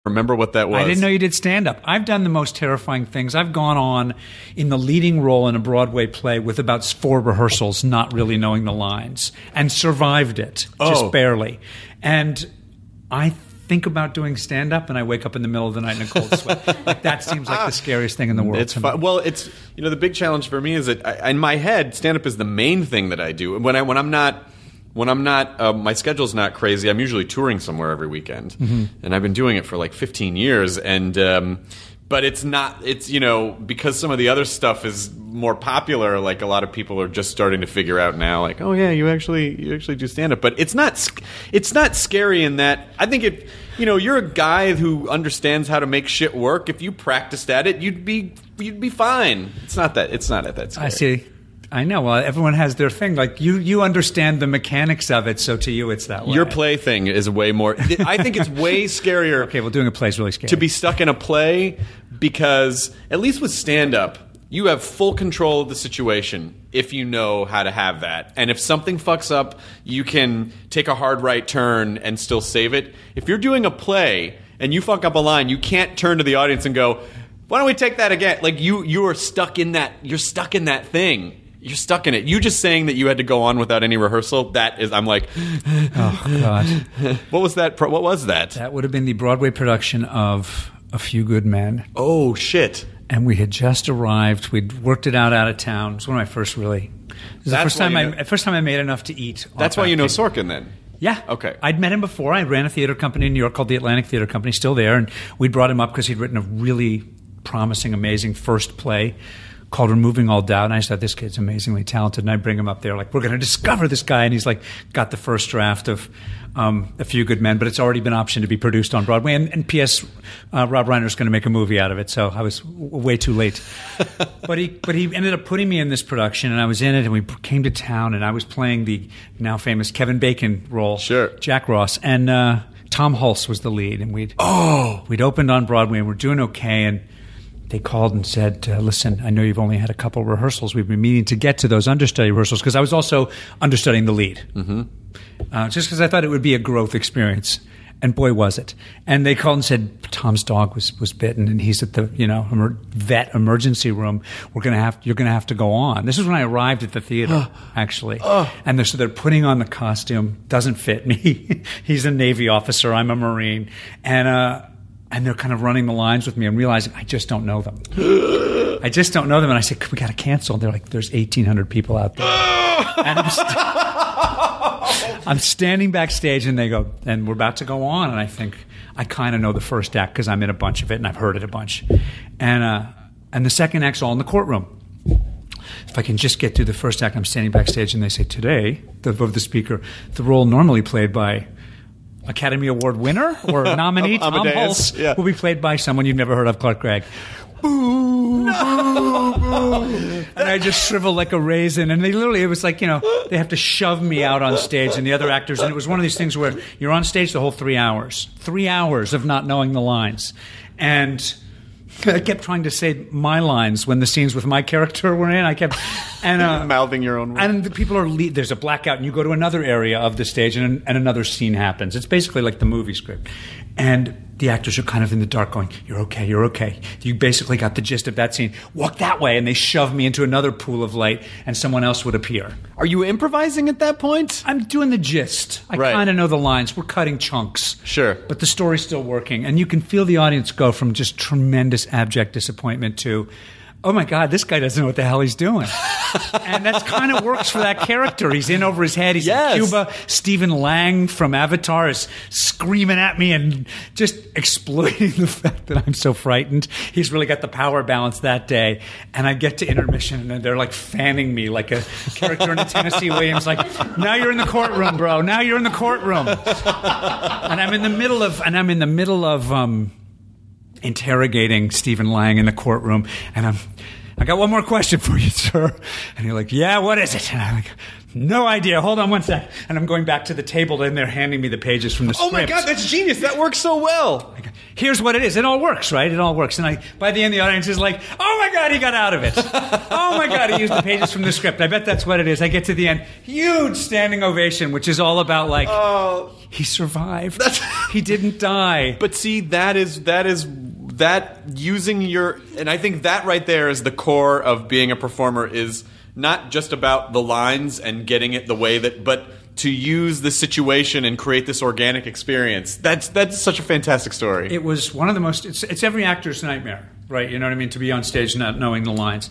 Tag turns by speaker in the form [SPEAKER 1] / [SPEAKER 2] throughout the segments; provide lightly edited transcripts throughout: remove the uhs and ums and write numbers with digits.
[SPEAKER 1] remember what that was.
[SPEAKER 2] I didn't know you did stand-up. I've done the most terrifying things. I've gone on in the leading role in a Broadway play with about 4 rehearsals, not really knowing the lines, and survived it, just barely. And I think about doing stand-up, and I wake up in the middle of the night in a cold sweat. Like, that seems like the scariest thing in the world.
[SPEAKER 1] It's fun. Well, it's, the big challenge for me is that in my head, stand-up is the main thing that I do. When I'm not, my schedule's not crazy. I'm usually touring somewhere every weekend, and I've been doing it for like 15 years. And but it's not. It's because some of the other stuff is more popular. Like, a lot of people are just starting to figure out now. Like, oh yeah, you actually do stand up. But it's not scary in that. I think if you're a guy who understands how to make shit work. If you practiced at it, you'd be fine. It's not that scary.
[SPEAKER 2] I see. I know. Well, everyone has their thing. Like, you understand the mechanics of it, so to you it's that way.
[SPEAKER 1] Your play thing is way more... I think it's way scarier...
[SPEAKER 2] Okay, well, doing a play is really scary.
[SPEAKER 1] ...to be stuck in a play, because, at least with stand-up, you have full control of the situation if you know how to have that. And if something fucks up, you can take a hard right turn and still save it. If you're doing a play and you fuck up a line, you can't turn to the audience and go, why don't we take that again? Like, you are stuck in that... You're stuck in that thing. You're stuck in it. You just saying that you had to go on without any rehearsal, that is, I'm like...
[SPEAKER 2] Oh, God.
[SPEAKER 1] What was that? What was that?
[SPEAKER 2] That would have been the Broadway production of A Few Good Men.
[SPEAKER 1] Oh, shit.
[SPEAKER 2] And we had just arrived. We'd worked it out of town. It was one of my first really... It was the first time I made enough to eat.
[SPEAKER 1] That's why you know Sorkin, then?
[SPEAKER 2] Yeah.
[SPEAKER 1] Okay.
[SPEAKER 2] I'd met him before. I ran a theater company in New York called the Atlantic Theater Company, still there. And we'd brought him up because he'd written a really promising, amazing first play called Removing All Doubt. And I just thought, this kid's amazingly talented. And I bring him up there, like, we're going to discover this guy. And he's like, got the first draft of A Few Good Men, but it's already been optioned to be produced on Broadway. And P.S., Rob Reiner's going to make a movie out of it. So I was way too late. But he ended up putting me in this production, and I was in it, and we came to town, and I was playing the now famous Kevin Bacon role,
[SPEAKER 1] sure,
[SPEAKER 2] Jack Ross. And Tom Hulse was the lead. And we'd opened on Broadway, and we're doing okay. And they called and said, listen, I know you've only had a couple rehearsals. We've been meaning to get to those understudy rehearsals, because I was also understudying the lead. Just because I thought it would be a growth experience. And boy, was it. And they called and said, Tom's dog was bitten, and he's at the vet emergency room. You're going to have to go on. This is when I arrived at the theater, actually. And so they're putting on the costume. Doesn't fit me. He's a Navy officer. I'm a Marine. And they're kind of running the lines with me and realizing I just don't know them. And I said, we got to cancel. And they're like, there's 1,800 people out there. And I'm standing backstage, and they go, and we're about to go on. And I think, I kind of know the first act because I'm in a bunch of it and I've heard it a bunch. And the second act's all in the courtroom. If I can just get through the first act, I'm standing backstage, and they say, today, above the speaker, the role normally played by Academy Award winner or nominee Tom Hulse will be played by someone you've never heard of, Clark Gregg. Boo! No! Boo! And I just shriveled like a raisin. And it was like, they have to shove me out on stage, and the other actors. And it was one of these things where you're on stage the whole 3 hours. 3 hours of not knowing the lines. And I kept trying to say my lines when the scenes with my character were in. I kept
[SPEAKER 1] mouthing your own words.
[SPEAKER 2] And the people there's a blackout, and you go to another area of the stage, and another scene happens. It's basically like the movie script. And the actors are kind of in the dark going, you're okay, you're okay. You basically got the gist of that scene. Walk that way. And they shove me into another pool of light, and someone else would appear.
[SPEAKER 1] Are you improvising at that point?
[SPEAKER 2] I'm doing the gist. I kind of know the lines. We're cutting chunks.
[SPEAKER 1] Sure.
[SPEAKER 2] But the story's still working. And you can feel the audience go from just tremendous abject disappointment to, oh my God, this guy doesn't know what the hell he's doing. And that kind of works for that character. He's in over his head. He's in Cuba. Stephen Lang from Avatar is screaming at me and just exploiting the fact that I'm so frightened. He's really got the power balance that day. And I get to intermission, and they're like fanning me like a character in a Tennessee Williams, like, now you're in the courtroom, bro. Now you're in the courtroom. And I'm in the middle of interrogating Stephen Lang in the courtroom, and I got one more question for you, sir. And you're like, yeah, what is it? And I'm like, no idea. Hold on one sec. And I'm going back to the table, and they're handing me the pages from the script.
[SPEAKER 1] Oh my God, that's genius. That works so well.
[SPEAKER 2] here's what it is. It all works, right? It all works. And by the end, the audience is like, oh my God, he got out of it. Oh my God, he used the pages from the script. I bet that's what it is. I get to the end, huge standing ovation, which is all about like, he survived. He didn't die.
[SPEAKER 1] But see, that using your, and I think that right there is the core of being a performer, is not just about the lines and getting it the way that, but to use the situation and create this organic experience. That's such a fantastic story.
[SPEAKER 2] It was one of the most, it's every actor's nightmare, right? You know what I mean? To be on stage not knowing the lines.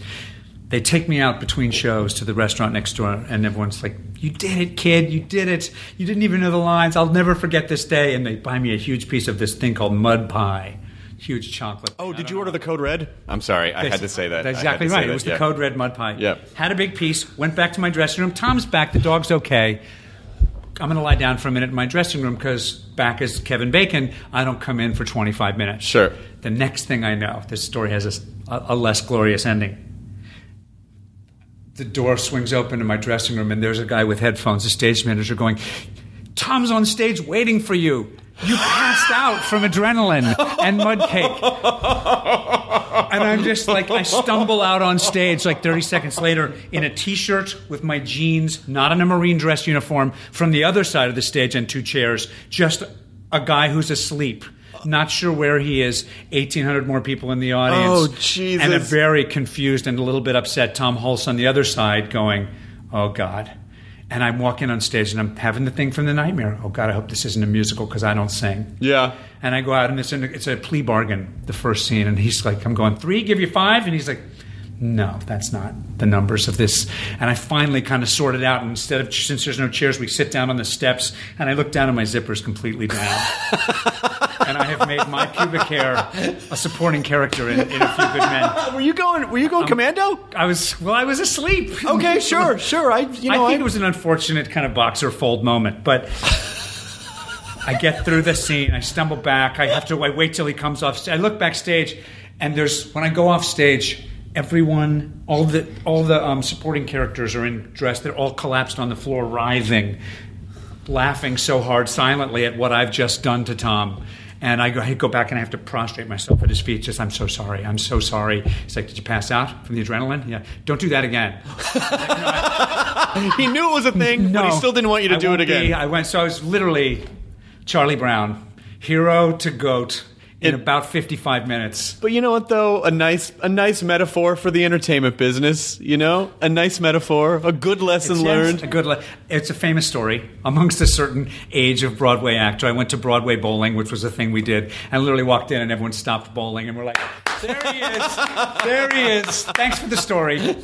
[SPEAKER 2] They take me out between shows to the restaurant next door, and everyone's like, you did it, kid, you did it. You didn't even know the lines. I'll never forget this day. And they buy me a huge piece of this thing called mud pie. Huge chocolate.
[SPEAKER 1] Oh, did you order the Code Red? I'm sorry, I had to say that.
[SPEAKER 2] That's exactly right. It was the Code Red mud pie.
[SPEAKER 1] Yep.
[SPEAKER 2] Had a big piece, went back to my dressing room. Tom's back, the dog's okay. I'm going to lie down for a minute in my dressing room because back as Kevin Bacon, I don't come in for 25 minutes.
[SPEAKER 1] Sure.
[SPEAKER 2] The next thing I know, this story has a less glorious ending. The door swings open in my dressing room and there's a guy with headphones, the stage manager, going, Tom's on stage waiting for you. You passed out from adrenaline and mud cake. And I'm just like, I stumble out on stage like 30 seconds later in a T-shirt with my jeans, not in a Marine dress uniform, from the other side of the stage and 2 chairs, just a guy who's asleep. Not sure where he is. 1,800 more people in the audience.
[SPEAKER 1] Oh, Jesus.
[SPEAKER 2] And a very confused and a little bit upset Tom Hulse on the other side going, oh, God. And I'm walking on stage and I'm having the thing from the nightmare. Oh, God, I hope this isn't a musical because I don't sing.
[SPEAKER 1] Yeah.
[SPEAKER 2] And I go out and it's a plea bargain, the first scene. And he's like, I'm going 3, give you 5. And he's like, no, that's not the numbers of this. And I finally kind of sorted out. And since there's no chairs, we sit down on the steps. And I look down and my zipper's completely down. And I have made my pubic hair a supporting character in A Few Good Men.
[SPEAKER 1] Were you going commando?
[SPEAKER 2] I was asleep.
[SPEAKER 1] Okay, sure. I think
[SPEAKER 2] it was an unfortunate kind of boxer fold moment, but I get through the scene. I stumble back. I wait till he comes off. I look backstage, and when I go off stage, everyone, all the supporting characters are in dress. They're all collapsed on the floor, writhing, laughing so hard, silently at what I've just done to Tom. And I go back and I have to prostrate myself at his feet. Just, I'm so sorry. He's like, did you pass out from the adrenaline? Yeah. Don't do that again.
[SPEAKER 1] He knew it was a thing, but he still didn't want you to do it again.
[SPEAKER 2] So I was literally Charlie Brown, hero to goat, in about 55 minutes.
[SPEAKER 1] But you know what, though? A nice metaphor for the entertainment business, you know? A nice metaphor, a good lesson learned.
[SPEAKER 2] It's a famous story amongst a certain age of Broadway actor. I went to Broadway bowling, which was a thing we did. I literally walked in and everyone stopped bowling and we're like, there he is. There he is. Thanks for the story.